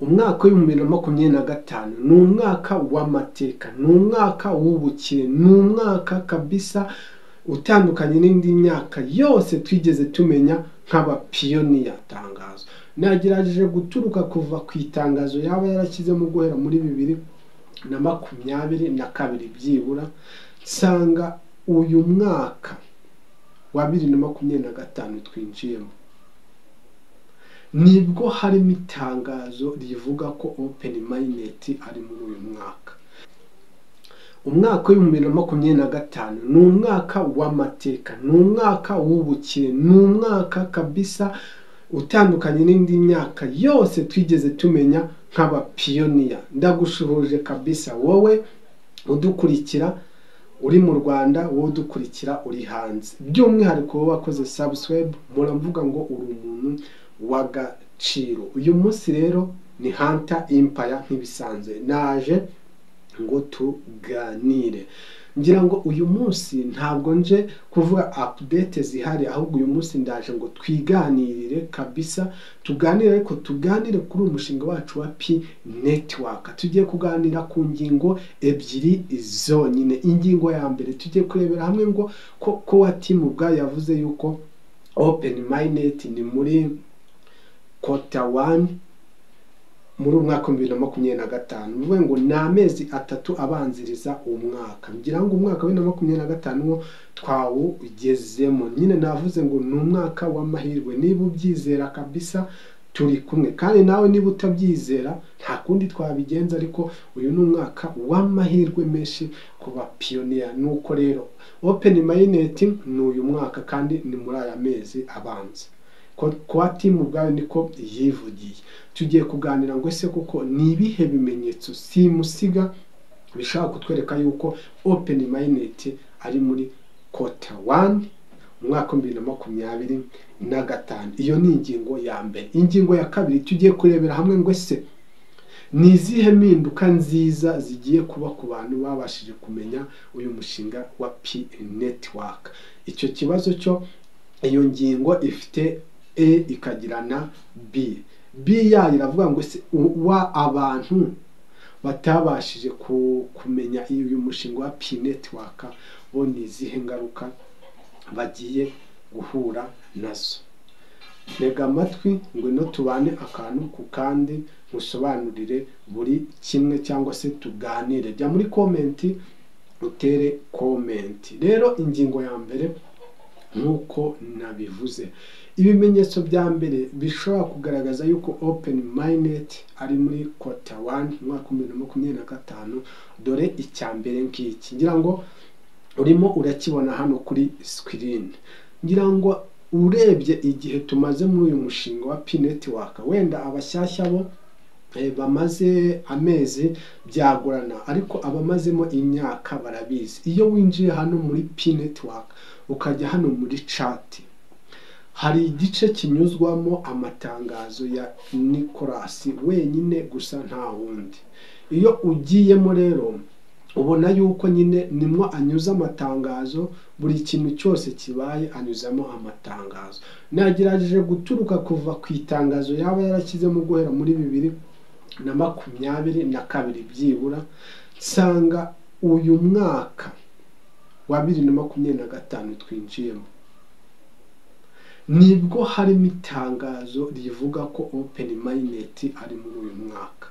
umwaka w'ibihumbi bibiri na makumyabiri na gatanu ni umwaka w'amateka, ni umwaka w'ubukire, ni umwaka kabisa utandukanye n'indi myaka yose twigeze tumenya nk'abapiyoniya. Tangazo nagerageje guturuka kuva ku itangazo yaba yarashyizemo guhera muri 2022 byibura, nsanga uyu mwaka wa 2025 twinjiyemo nibwo harimo itangazo rivuga ko Open Mainnet ari muri uyu mwaka. Umwaka w'ibihumbi bibiri na makumyabiri na gatanu ni umwaka w'amateka, ni umwaka w'ubukire, ni umwaka kabisa utandukanye n'indi myaka yose twigeze tumenya nk'abapiyoniya. Ndagushuhuje kabisa wowe udukurikira uri mu Rwanda, wowe udukurikira uri hanze, by'umwihariko wowe wakoze subscribe, muramvuga ngo uri umuntu w'agaciro. Uyu munsi rero ni Hunter Empire nk'ibisanzwe, naje ngo tuganire. Ngira ngo uyu munsi ntabwo nje kuvuga update zihari, ahubwo uyu munsi ndaje ngo twiganirire kabisa, tuganire ariko tuganire kuri umushinga wacu wa P Network. Tugiye kuganira ku ngingo ebyiri zonyine. Ingingo ya mbere tugiye kurebera hamwe ngo ko wa team ubwa yavuze yuko Open Mainnet ni muri Q1 muri umwaka wa 2025, bivuye ngo ni amezi 3 abanziriza umwaka. Ngira ngo umwaka wa 2025 twawugezemo, nyine navuze ngo ni umwaka w'amahirwe. Niba ubyizera kabisa turi kumwe, kandi nawe niba utabyizera nta kundi twabigenza, ariko uyu ni umwaka w'amahirwe menshi ku bapiyoniya. Nuko rero Open Mainnet ni uyu mwaka kandi ni muri aya mezi abanza. Kwa team ubwayo niko yivugiye. Tugiye kuganira ngo ese kuko ni ibihe bimenyetso simusiga bishaka kutwereka yuko Open Mainnet ari muri Q1 umwaka wa 2025. Iyo ni ingingo ya mbere. Ingingo ya kabiri tugiye kurebera hamwe ngo ese ni izihe mpinduka nziza zigiye kuba ku bantu babashije kumenya uyu mushinga wa P Network. Icyo kibazo cyo iyo ngingo ifite E ikagira na B. B ya iravuga ngo se wa abantu batabashije kumenya uyu mushinga wa P Network bo ni izihe ngaruka bagiye guhura nazo. Ntega amatwi ngo no tubane akantu ku kandi musobanurire buri kimwe cyangwa se tuganire. Jya muri comment utere comment. Rero ingingo ya mbere nkuko nabivuze, ibimenyetso bya mbere bishobora kugaragaza yuko Open Mainnet ari muri Q1 umwaka wa 2025. Dore icya mbere ngiki, ngira ngo urimo urakibona hano kuri screen. Ngira ngo urebye igihe tumaze muri uyu mushinga wa P Network, wenda abashyashya bo bamaze amezi byagorana, ariko abamazemo imyaka barabizi. Iyo winjiye hano muri P Network ukajya hano muri chat, hari igice kinyuzwamo amatangazo ya Nicolas wenyine gusa nta wundi. Iyo ugiyemo rero ubona yuko nyine nimwo anyuza amatangazo, buri kintu cyose kibaye anyuzamo amatangazo. Nagerageje guturuka kuva ku itangazo yaba yarashyizemo guhera muri 2022 byibura, nsanga uyu mwaka wa 2025 twinjiyemo nibwo harimo itangazo rivuga ko Open Mainnet ari muri uyu mwaka.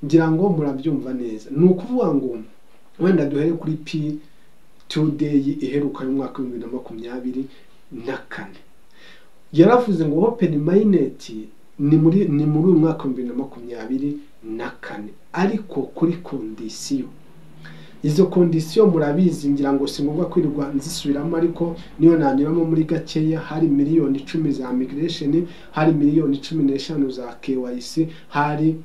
Ngira ngo murabyumva neza. Ni ukuvuga ngo wenda duhere kuri P Today iheruka mu mwaka wa 2024, yaravuze ngo Open Mainnet ni muri uyu mwaka wa 2024, ariko kuri kondisiyo. Izo kondisiyo murabizi, ngira ngo singomba kwirirwa nzisubiramo, ariko niyo nanyuramo muri gakeya. Hari miliyoni 10 za migration, hari miliyoni 15 za KYC, hari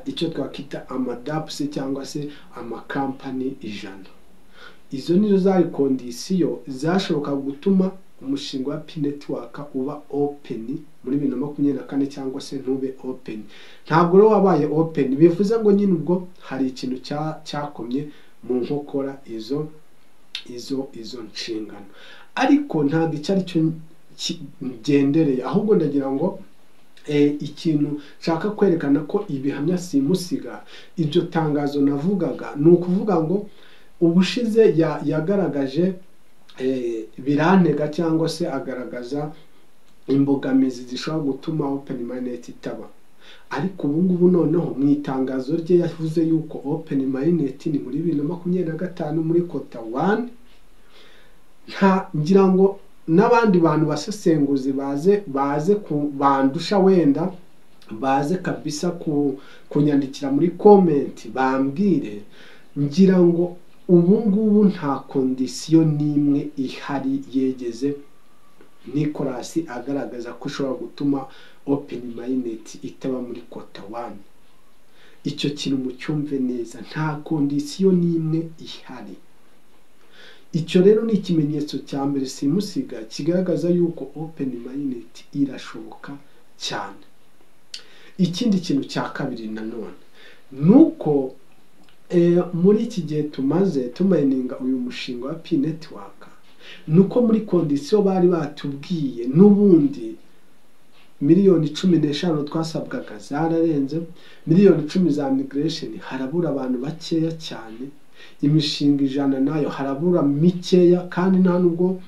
icyo twakita amadaps cyangwa se amakampani 100. Izo nizo zari kondisiyo zashoboka gutuma umushinga wa P Network uba open muri 2024 cyangwa se ntube open. Ntabwo rero wabaye open bivuze ngo nyine ubwo hari ikintu cyakomye mu nkokora izo nshingano. Ariko ntabwo icyo ari cyo ngendereye, ahubwo ndagira ngo ikintu nshaka kwerekana ko ibihamya simusiga, ibyo tangazo navugaga ni ukuvuga ngo ubushize yagaragaje birantega cyangwa se agaragaza imbogamizi zishobora gutuma open minded itaba, ariko ubu ngubu noneho mu itangazo rye yavuze yuko open minded ni muri 2025 muri kota 1. ngira ngo n'abandi bantu basesenguzi baze bandusha wenda baze kabisa kunyandikira muri comment bambwire, ngira ngo ubu ngubu nta kondisiyo n'imwe ihari yegeze Nicolas agaragaza ko ushobora gutuma open minded itaba muri kota 1. Icyo kintu mucyumve neza, nta kondisiyo n'imwe ihari. Icyo rero ni ikimenyetso cya mbere simusiga kigaragaza yuko open minded irashoboka cyane. Ikindi kintu cya kabiri nanone nuko muri iki gihe tumaze tumayininga uyu mushinga wa P network, nuko muri kondisiyo bari batubwiye n'ubundi miliyoni 15 twasabwaga zararenze, miliyoni 10 za migration harabura abantu bakeya cyane, imishinga 100 nayo harabura mikeya, kandi nta nubwo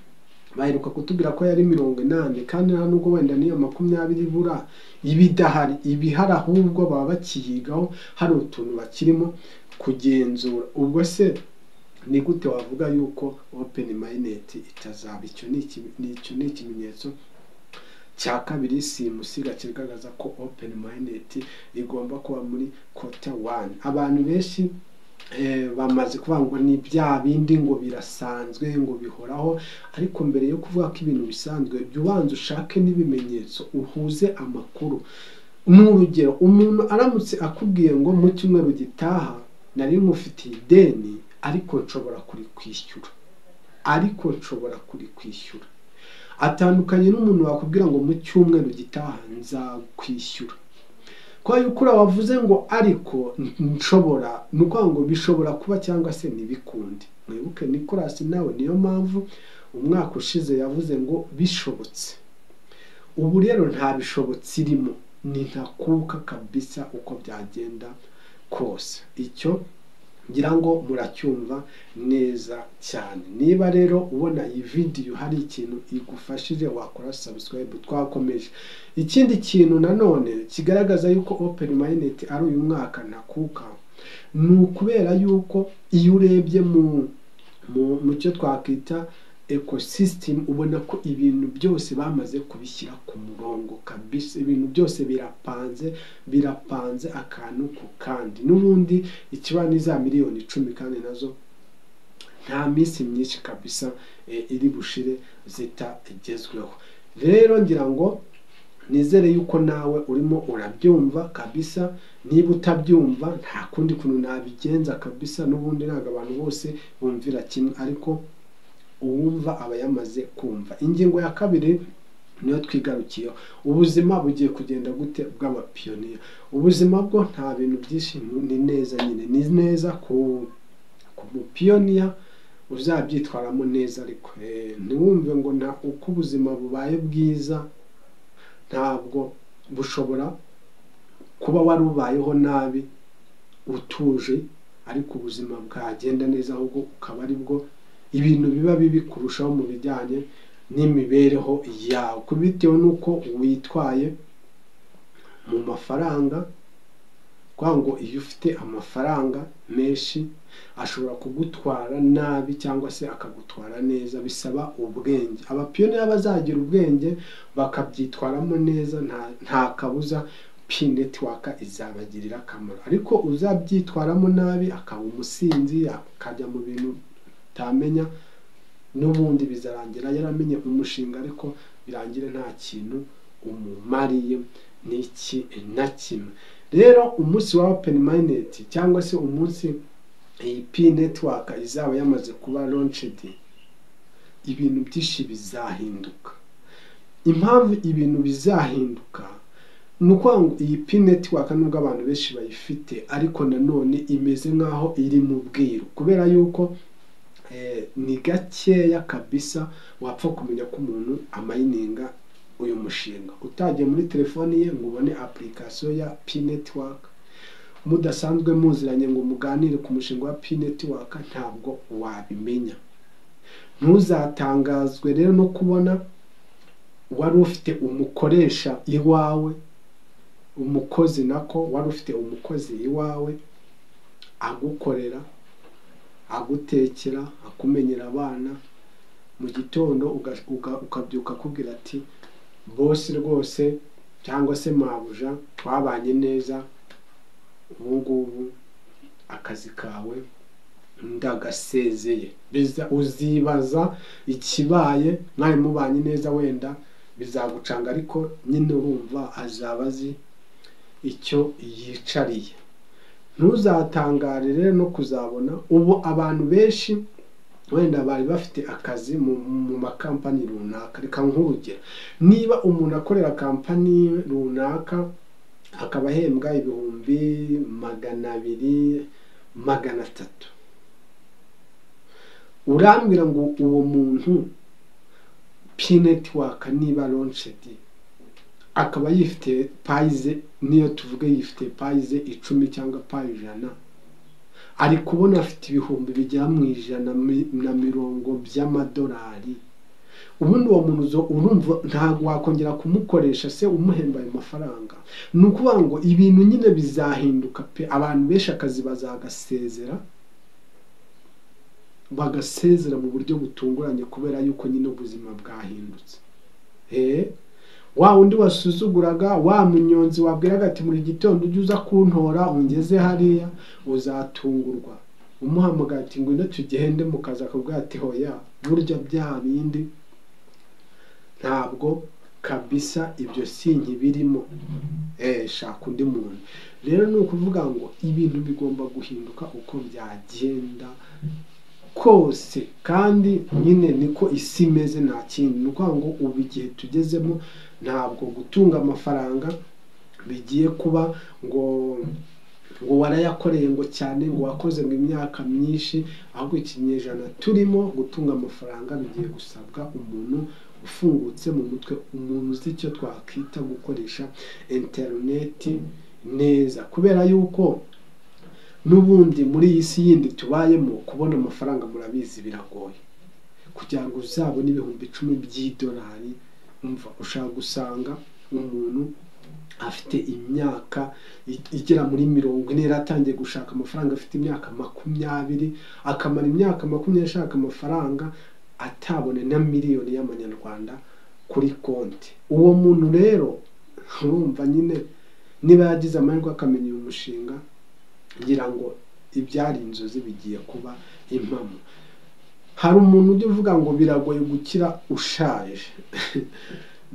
baheruka kutubwira ko yari 80, kandi nta nubwo wenda niyo 20 bura ibidahari, ibihari ahubwo baba bakiyigaho hari utuntu bakirimo kugenzura. Ubwo se ni gute wavuga yuko open minded itazaba? Icyo ni ikimenyetso cya kabiri simusiga kigaragaza ko open minded igomba kuba muri kota 1. Abantu benshi bamaze kuvuga ngo ni bya bindi ngo birasanzwe ngo bihoraho, ariko mbere yo kuvuga ko ibintu bisanzwe byubanza ushake n'ibimenyetso uhuze amakuru. N'urugero, umuntu aramutse akubwiye ngo mu cyumweru gitaha nari mufitiye ideni ariko nshobora kwishyura, atandukanye n'umuntu wakubwira ngo mu cyumweru gitaha nzakwishyura. Kwa yukura wavuze ngo ariko nshobora, nuko ngo bishobora kuba cyangwa se nibikundi. Mwibuke Nicolas nawe niyo mpamvu umwaka ushize yavuze ngo bishobotse. Ubu rero nta bishobotse irimo, ni ntakuka kabisa uko byagenda kose. Icyo ngira ngo muracyumva neza cyane. Niba rero ubona iyi video hari ikintu igufashije wakora subscribe, twakomeje. Ikindi kintu nanone kigaragaza yuko open minded ari uyu mwaka ntakuka, ni ukubera yuko iyo urebye mu cyo twakwita ecosystem ubona ko ibintu byose bamaze kubishyira ku murongo kabisa, ibintu byose birapanze akantu ku kandi. N'ubundi ikibani za miliyoni 10 kandi nazo nta minsi myinshi kabisa iri bushire zitagezweho. Rero ngira ngo nizere yuko nawe urimo urabyumva kabisa. Niba utabyumva nta kundi kuntu nabigenza kabisa, n'ubundi ntago abantu bose bumvira kimwe, ariko uwumva aba yamaze kumva. Ingingo ya kabiri niyo twigarukiye, ubuzima bugiye kugenda gute bw'abapiyoniya. Ubuzima bwo nta bintu byinshi, ni neza nyine, ni neza ku mupiyoniya uzabyitwaramo neza, ariko ntiwumve ngo nta uko ubuzima bubaye bwiza ntabwo bushobora kuba wari ubayeho nabi utuje, ariko ubuzima bwagenda neza ahubwo ukaba ari bwo ibintu biba bibi kurushaho mu bijyanye n'imibereho yawe, kubitewe nuko witwaye mu mafaranga. Kwa ngo iyo ufite amafaranga menshi ashobora kugutwara nabi cyangwa se akagutwara neza, bisaba ubwenge. Abapiyoniya bazagira ubwenge bakabyitwaramo neza, nta kabuza P network izabagirira akamaro. Ariko uzabyitwaramo nabi akaba umusinzi, akajya mu bintu tamenya, n'ubundi bizarangira yaramenye umushinga ariko birangire nta kintu umumariye n'iki na kimwe. Rero umunsi wa open minded cyangwa se umunsi iyi P network izaba yamaze kuba launched, ibintu byinshi bizahinduka. Impamvu ibintu bizahinduka nuko ngo iyi P network nubwo abantu benshi bayifite, ariko nanone imeze nkaho iri mu bwiru, kubera yuko ni gakeya kabisa wapfa kumenya ko umuntu amayininga uyu mushinga utagiye muri telefoni ye ngo ubone application ya P-Network, mudasanzwe muziranye ngo muganire ku mushinga wa P-Network ntabwo wabimenya. Ntuzatangazwe rero no kubona wari ufite umukoresha iwawe, umukozi nako wari ufite umukozi iwawe agukorera, agutekera, akumenyera abana, mu gitondo ukabyuka kubwira ati boss rwose cyangwa se mabuja twabanye neza, ubu ngubu akazi kawe ndagasezeye. Uzibaza ikibaye, mwari mubanye neza wenda bizagucanga, ariko nyine urumva azaba azi icyo yicariye. Ntuzatangare rero no kuzabona ubu abantu benshi wenda bari bafite akazi mu makampani runaka. Reka nk'urugero, niba umuntu akorera kampani runaka akaba ahembwa 200,000, 300, urambwira ngo uwo muntu P-Network niba launched akaba yifite payize, niyo tuvuge yifite payize 10 cyangwa payize 100, ari kubona afite ibihumbi bigera mu 150 by'amadolari, ubundi uwo muntu urumva ntabwo wakongera kumukoresha se umuhemba ayo mafaranga. Ni ukuvuga ngo ibintu nyine bizahinduka pe. Abantu benshi akazi bagasezera mu buryo butunguranye kubera yuko nyine ubuzima bwahindutse. Wa undi wasuzuguraga, wa munyonzi wabwiraga ati muri gitondo ujye uza kuntora ungeze hariya, uzatungurwa umuhamagara ati ngwino tugende mu kazi, akabwira ati hoya burya bya bindi ntabwo kabisa ibyo sinki birimo, shaka undi muntu. Rero ni ukuvuga ngo ibintu bigomba guhinduka uko byagenda kose, kandi nyine niko isi imeze, nta kindi. Ni ukuvuga ngo ubu igihe tugezemo ntabwo gutunga amafaranga bigiye kuba ngo warayakoreye ngo cyane, ngo wakoze ngo imyaka myinshi, ahubwo ikinyejana turimo gutunga amafaranga bigiye gusabwa umuntu ufungutse mu mutwe, umuntu uzi icyo twakwita gukoresha interineti neza, kubera yuko n'ubundi muri iyi si yindi tubayemo kubona amafaranga murabizi biragoye. Kugira ngo uzabone 10,000 by'idolari, umva ushaka gusanga umuntu afite imyaka igera muri 40, yaratangiye gushaka amafaranga afite imyaka 20, akamara imyaka 20 ashaka amafaranga atabone na miliyoni y'amanyarwanda kuri konti. Uwo muntu rero urumva nyine niba yagize amahirwe akamenya uyu mushinga, ngira ngo ibyari inzozi bigiye kuba impamo. Hari umuntu ujya uvuga ngo biragoye gukira ushaje.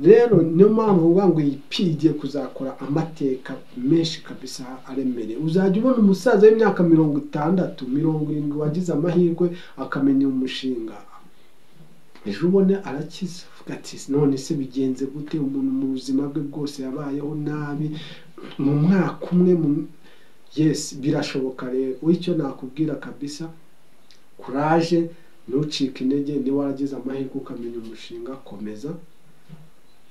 Rero niyo mpamvu uvuga ngo iyi P igiye kuzakora amateka menshi kabisa aremereye. Uzajya ubona umusaza w'imyaka 60, 70 wagize amahirwe akamenya umushinga, ejo ubone arakiza, uvuga ati none se bigenze gute? Umuntu mu buzima bwe bwose yabayeho nabi mu mwaka umwe. Yes, birashoboka. Rero icyo nakubwira kabisa, courage, ntucike intege. Niba waragize amahirwe ukamenya umushinga, komeza.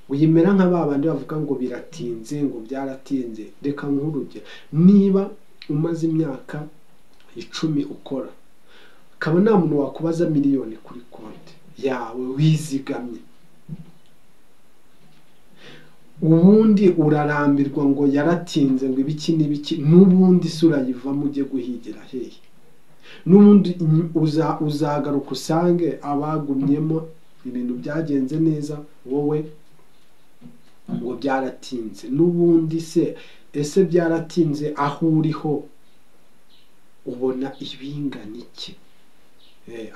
Uyimera nka babandi bavuga ngo biratinze, ngo byaratinze. Reka nk'urugero, niba umaze imyaka 10 ukora, kaba nta muntu wakubaza miliyoni kuri konti yawe wizigamye, ubundi urarambirwa ngo yaratinze ngo ibiki n'ibiki, n'ubundi sura yivamo ujye guhigira hehe? N'ubundi uzagaruka usange abagumyemo ibintu byagenze neza, wowe ngo byaratinze. N'ubundi se ese byaratinze aho uriho ubona ibingana iki?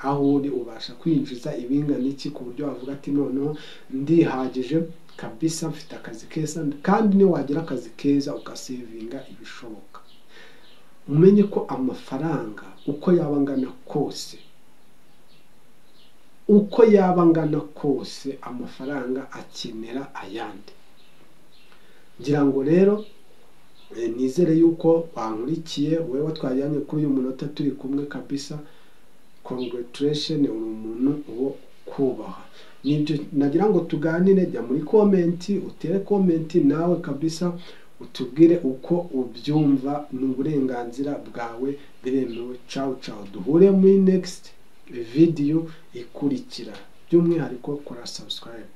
Aho uri ubasha kwinjiza ibingana iki ku buryo wavuga ati noneho ndihagije kabisa, mfite akazi keza? Kandi niyo wagira akazi keza ugasevinga ibishoboka, umenye ko amafaranga uko yaba angana kose, amafaranga akenera ayandi. Ngira ngo rero nizere yuko wankurikiye, wewe twajyanye kuri uyu munota turi kumwe kabisa. Congratulations, uri umuntu uwo kubaha. nibyo nagira ngo tuganire. Jya muri komenti utere komenti nawe kabisa utubwire uko ubyumva, n'uburenganzira bwawe, biremewe. Ciao ciao, duhure muri next video ikurikira. By'umwihariko kora subscribe.